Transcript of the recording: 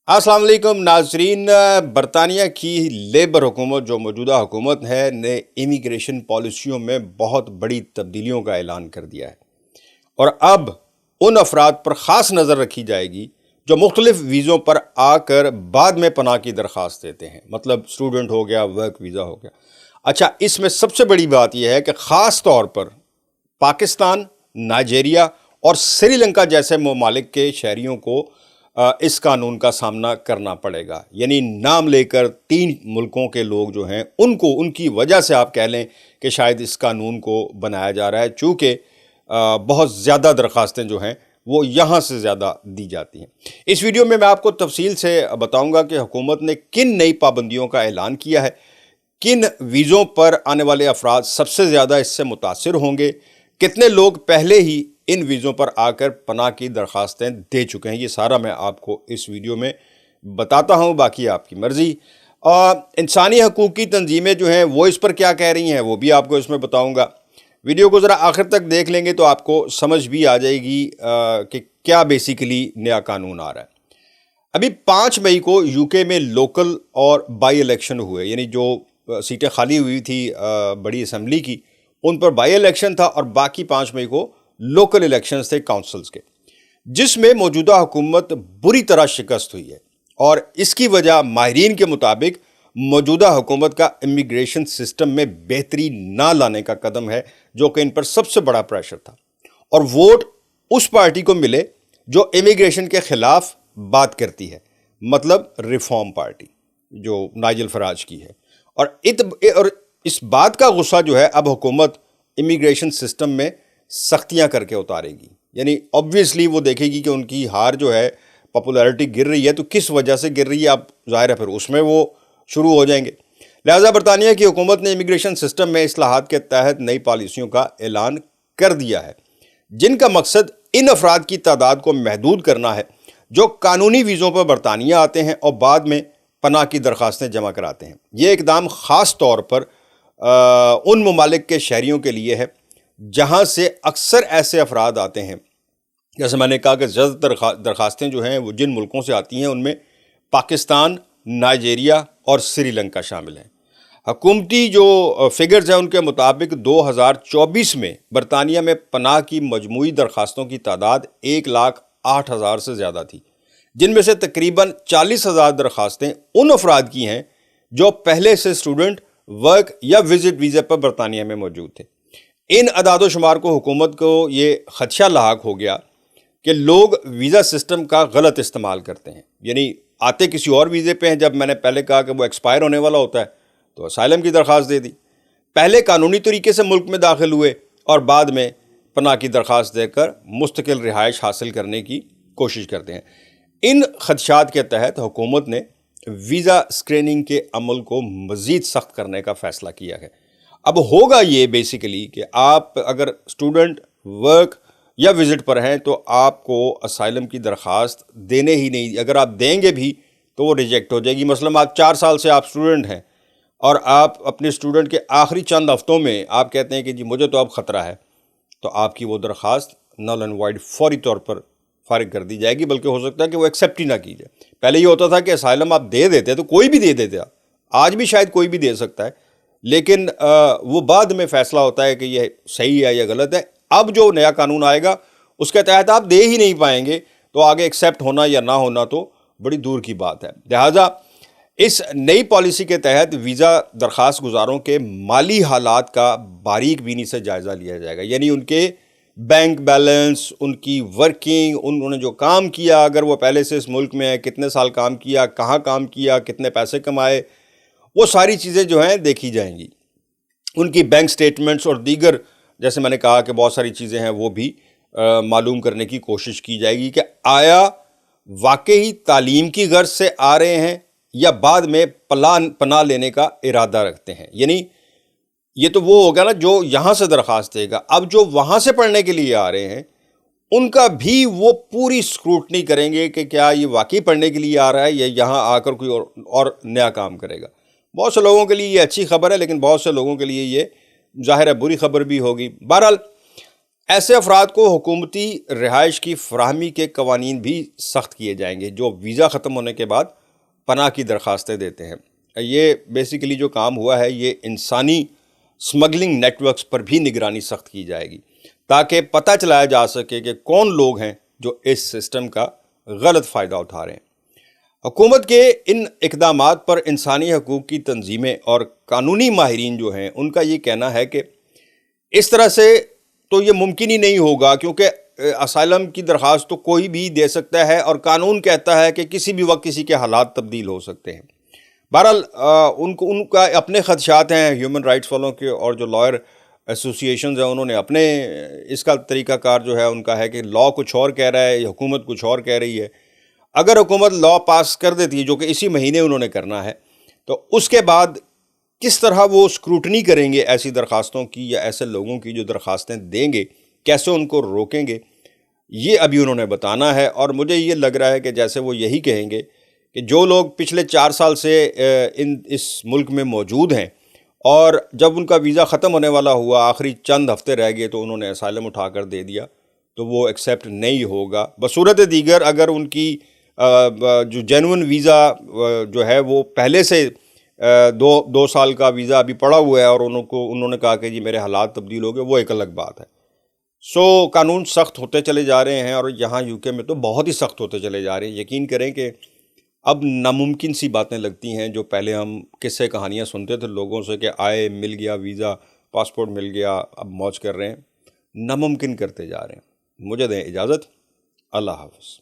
अस्सलाम वालेकुम नाजरीन। बरतानिया की लेबर हुकूमत जो मौजूदा हुकूमत है ने इमिग्रेशन पॉलिसियों में बहुत बड़ी तब्दीलियों का ऐलान कर दिया है और अब उन अफराद पर ख़ास नज़र रखी जाएगी जो मुख्तलिफ वीज़ों पर आकर बाद में पनाह की दरख्वास्त देते हैं। मतलब स्टूडेंट हो गया, वर्क वीज़ा हो गया। अच्छा, इसमें सबसे बड़ी बात यह है कि ख़ास तौर पर पाकिस्तान, नाइजीरिया और श्रीलंका जैसे ममालिक के शहरियों को इस कानून का सामना करना पड़ेगा। यानी नाम लेकर 3 मुल्कों के लोग जो हैं उनको उनकी वजह से आप कह लें कि शायद इस कानून को बनाया जा रहा है, चूँकि बहुत ज़्यादा दरख्वास्तें जो हैं वो यहाँ से ज़्यादा दी जाती हैं। इस वीडियो में मैं आपको तफसील से बताऊँगा कि हुकूमत ने किन नई पाबंदियों का ऐलान किया है, किन वीज़ों पर आने वाले अफराद सबसे ज़्यादा इससे मुतासिर होंगे, कितने लोग पहले ही इन वीज़ों पर आकर पनाह की दरख्वास्तें दे चुके हैं। ये सारा मैं आपको इस वीडियो में बताता हूँ, बाकी आपकी मर्ज़ी। इंसानी हकूक़ की तंजीमें जो हैं वो इस पर क्या कह रही हैं वो भी आपको इसमें बताऊँगा। वीडियो को ज़रा आखिर तक देख लेंगे तो आपको समझ भी आ जाएगी कि क्या बेसिकली नया कानून आ रहा है। अभी 5 मई को यूके में लोकल और बाई इलेक्शन हुए, यानी जो सीटें खाली हुई थी बड़ी असम्बली की, उन पर बाई इलेक्शन था और बाकी 5 मई को लोकल इलेक्शंस थे काउंसिल्स के, जिसमें मौजूदा हुकूमत बुरी तरह शिकस्त हुई है। और इसकी वजह माहिरीन के मुताबिक मौजूदा हुकूमत का इमिग्रेशन सिस्टम में बेहतरी ना लाने का कदम है, जो कि इन पर सबसे बड़ा प्रेशर था। और वोट उस पार्टी को मिले जो इमिग्रेशन के ख़िलाफ़ बात करती है, मतलब रिफॉर्म पार्टी जो नाइजल फराज की है। और इस बात का गुस्सा जो है अब हुकूमत इमिग्रेशन सिस्टम में सख्तियां करके उतारेगी। यानी ऑब्वियसली वो देखेगी कि उनकी हार जो है, पॉपुलैरिटी गिर रही है, तो किस वजह से गिर रही है, अब ज़ाहिर है फिर उसमें वो शुरू हो जाएंगे। लिहाजा बरतानिया की हुकूमत ने इमिग्रेशन सिस्टम में इस्लाहात के तहत नई पॉलिसियों का ऐलान कर दिया है, जिनका मकसद इन अफराद की तादाद को महदूद करना है जो कानूनी वीज़ों पर बरतानिया आते हैं और बाद में पनाह की दरख्वास्तें जमा कराते हैं। ये इकदाम ख़ास तौर पर उन ममालिक के शहरियों के लिए है जहाँ से अक्सर ऐसे अफराद आते हैं। जैसे मैंने कहा कि ज़्यादातर दरख्वास्तें जो हैं वो जिन मुल्कों से आती हैं उनमें पाकिस्तान, नाइजीरिया और श्रीलंका शामिल हैं। हुकूमती जो फिगर्स हैं उनके मुताबिक 2024 में बरतानिया में पनाह की मजमूई दरख्वास्तों की तादाद 1,08,000 से ज़्यादा थी, जिनमें से तकरीबन 40,000 दरख्वास्तें उन अफराद की हैं जो पहले से स्टूडेंट, वर्क या विजिट वीज़े पर बरतानिया में मौजूद थे। इन अदाद शुमार को हुकूमत को ये खदशा लाहक हो गया कि लोग वीज़ा सिस्टम का गलत इस्तेमाल करते हैं। यानी आते किसी और वीज़े पे हैं, जब मैंने पहले कहा कि वो एक्सपायर होने वाला होता है तो असाइलम की दरख्वास्त दे दी। पहले कानूनी तरीके से मुल्क में दाखिल हुए और बाद में पनाह की दरख्वास्त देकर मुस्तकिल रिहाइश हासिल करने की कोशिश करते हैं। इन खदशात के तहत हुकूमत ने वीज़ा स्क्रीनिंग के अमल को मज़ीद सख्त करने का फ़ैसला किया है। अब होगा ये बेसिकली कि आप अगर स्टूडेंट, वर्क या विज़िट पर हैं तो आपको असाइलम की दरख्वास्त देने ही नहीं, अगर आप देंगे भी तो वो रिजेक्ट हो जाएगी। मसलन आप 4 साल से आप स्टूडेंट हैं और आप अपने स्टूडेंट के आखिरी चंद हफ्तों में आप कहते हैं कि जी मुझे तो अब ख़तरा है, तो आपकी वो दरख्वास्त नल एंड वाइड फौरी तौर पर फ़ारिग कर दी जाएगी, बल्कि हो सकता है कि वो एक्सेप्ट ही ना की जाए। पहले ये होता था कि असाइलम आप दे देते तो कोई भी दे देता, आज भी शायद कोई भी दे सकता है, लेकिन वो बाद में फ़ैसला होता है कि ये सही है या गलत है। अब जो नया कानून आएगा उसके तहत आप दे ही नहीं पाएंगे, तो आगे एक्सेप्ट होना या ना होना तो बड़ी दूर की बात है। लिहाजा इस नई पॉलिसी के तहत वीज़ा दरख्वास्त गुजारों के माली हालात का बारीक बीनी से जायज़ा लिया जाएगा। यानी उनके बैंक बैलेंस, उनकी वर्किंग, उन्होंने जो काम किया, अगर वो पहले से इस मुल्क में है, कितने साल काम किया, कहाँ काम किया, कितने पैसे कमाए, वो सारी चीज़ें जो हैं देखी जाएंगी। उनकी बैंक स्टेटमेंट्स और दीगर, जैसे मैंने कहा कि बहुत सारी चीज़ें हैं, वो भी मालूम करने की कोशिश की जाएगी कि आया वाकई तालीम की गर्ज से आ रहे हैं या बाद में पनाह लेने का इरादा रखते हैं। यानी ये तो वो होगा ना जो यहाँ से दरख्वास्त देगा। अब जो वहाँ से पढ़ने के लिए आ रहे हैं उनका भी वो पूरी स्क्रूटनी करेंगे कि क्या ये वाकई पढ़ने के लिए आ रहा है या यहाँ आकर कोई और नया काम करेगा। बहुत से लोगों के लिए ये अच्छी खबर है, लेकिन बहुत से लोगों के लिए ये ज़ाहिर है बुरी खबर भी होगी। बहरहाल ایسے افراد کو حکومتی رہائش کی فراہمی کے قوانین بھی سخت کیے جائیں گے جو ویزا ختم ہونے کے بعد پناہ کی درخواستیں دیتے ہیں۔ یہ بیسیکلی جو کام ہوا ہے، یہ انسانی سمگلنگ نیٹ ورکس پر بھی نگرانی سخت کی جائے گی تاکہ پتہ چلایا جا سکے کہ کون لوگ ہیں جو اس سسٹم کا غلط فائدہ اٹھا رہے ہیں۔ حکومت کے ان اقدامات پر انسانی حقوق کی تنظیمیں اور قانونی ماہرین جو ہیں ان کا یہ کہنا ہے کہ اس طرح سے تو یہ ممکن ہی نہیں ہوگا، کیونکہ اسائلم کی درخواست تو کوئی بھی دے سکتا ہے اور قانون کہتا ہے کہ کسی بھی وقت کسی کے حالات تبدیل ہو سکتے ہیں۔ بہرحال ان کا اپنے خدشات ہیں ہیومن رائٹس والوں کے، اور جو لائر ایسوسیشنز ہیں انہوں نے اپنے اس کا طریقہ کار جو ہے ان کا ہے کہ لا کچھ اور کہہ رہا ہے، حکومت کچھ اور کہہ رہی ہے۔ اگر حکومت لا پاس کر دیتی ہے، جو کہ اسی مہینے انہوں نے کرنا ہے، تو اس کے بعد کس طرح وہ اسکروٹنی کریں گے ایسی درخواستوں کی یا ایسے لوگوں کی جو درخواستیں دیں گے، کیسے ان کو روکیں گے، یہ ابھی انہوں نے بتانا ہے۔ اور مجھے یہ لگ رہا ہے کہ جیسے وہ یہی کہیں گے کہ جو لوگ پچھلے 4 سال سے اس ملک میں موجود ہیں اور جب ان کا ویزا ختم ہونے والا ہوا، آخری چند ہفتے رہ گئے تو انہوں نے اسائلم اٹھا کر دے دیا، تو وہ ایکسیپٹ نہیں ہوگا۔ بصورت دیگر اگر ان کی جو جینون ویزا جو ہے وہ پہلے سے 2 سال کا ویزا ابھی پڑا ہوا ہے اور انہوں نے کہا کہ جی میرے حالات تبدیل ہو گئے، وہ ایک الگ بات ہے۔ قانون سخت ہوتے چلے جا رہے ہیں اور یہاں یو کے میں تو بہت ہی سخت ہوتے چلے جا رہے ہیں۔ یقین کریں کہ اب ناممکن سی باتیں لگتی ہیں جو پہلے ہم قصے کہانیاں سنتے تھے لوگوں سے کہ آئے مل گیا ویزا، پاسپورٹ مل گیا، اب موج کر رہے ہیں، ناممکن کرتے جا رہے ہیں۔ مجھے دیں اجازت، اللہ حافظ۔